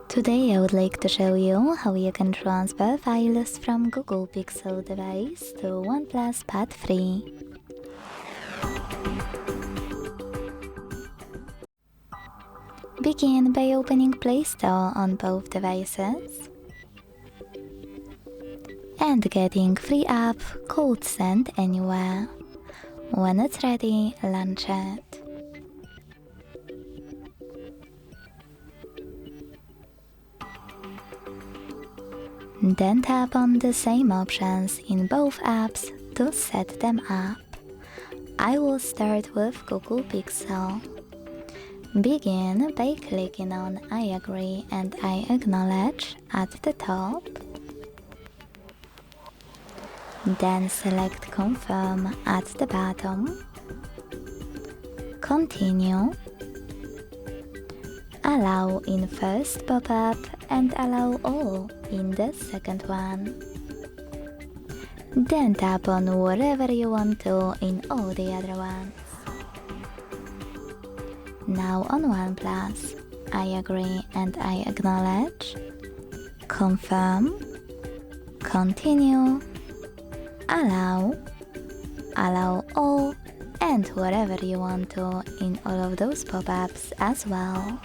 Today I would like to show you how you can transfer files from Google Pixel device to OnePlus Pad 3. Begin by opening Play Store on both devices and getting free app called Send Anywhere. When it's ready, launch it. Then tap on the same options in both apps to set them up. I will start with Google Pixel. Begin by clicking on I agree and I acknowledge at the top. Then select confirm at the bottom. Continue. Allow in first pop-up and allow all in the second one. Then tap on whatever you want to in all the other ones. Now on OnePlus, I agree and I acknowledge. Confirm. Continue. Allow all and whatever you want to in all of those pop-ups as well.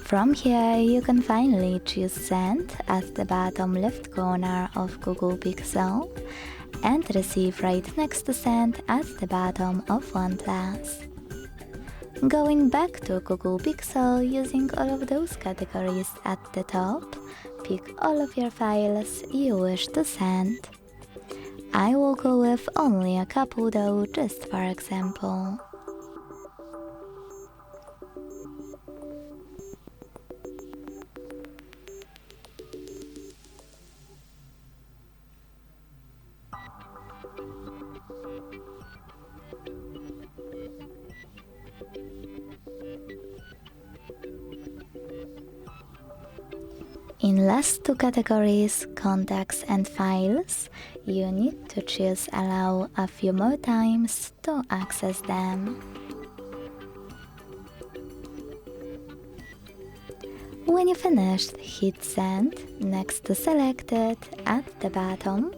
From here you can finally choose Send at the bottom left corner of Google Pixel and Receive right next to Send at the bottom of OnePlus. Going back to Google Pixel using all of those categories at the top, pick all of your files you wish to send. I will go with only a couple though, just for example. In last two categories, contacts and files, you need to choose allow a few more times to access them. When you finished, hit send next to selected at the bottom.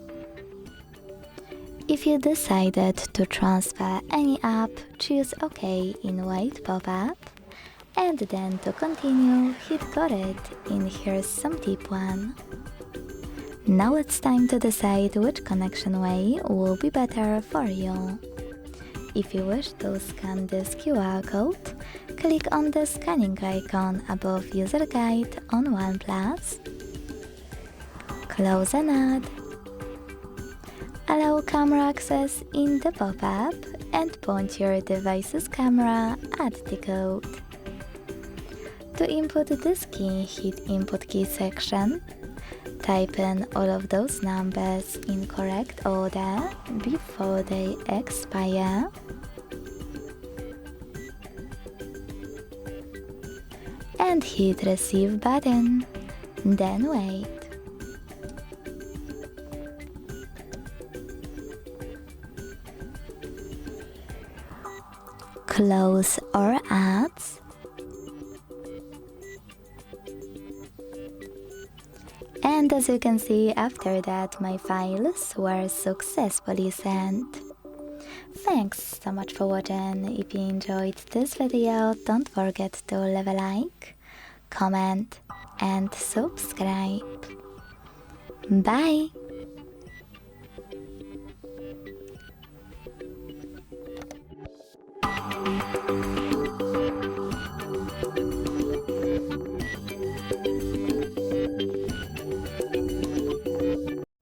If you decided to transfer any app, choose OK in white pop-up. And then to continue, hit got it in Here's Some Tip 1. Now it's time to decide which connection way will be better for you. If you wish to scan this QR code, click on the scanning icon above User Guide on OnePlus. Close and add. Allow camera access in the pop-up and point your device's camera at the code. To input this key, hit Input Key section. Type in all of those numbers in correct order before they expire. And hit Receive button. Then wait. Close or add. And as you can see, after that my files were successfully sent. Thanks so much for watching. If you enjoyed this video, don't forget to leave a like, comment and subscribe. Bye!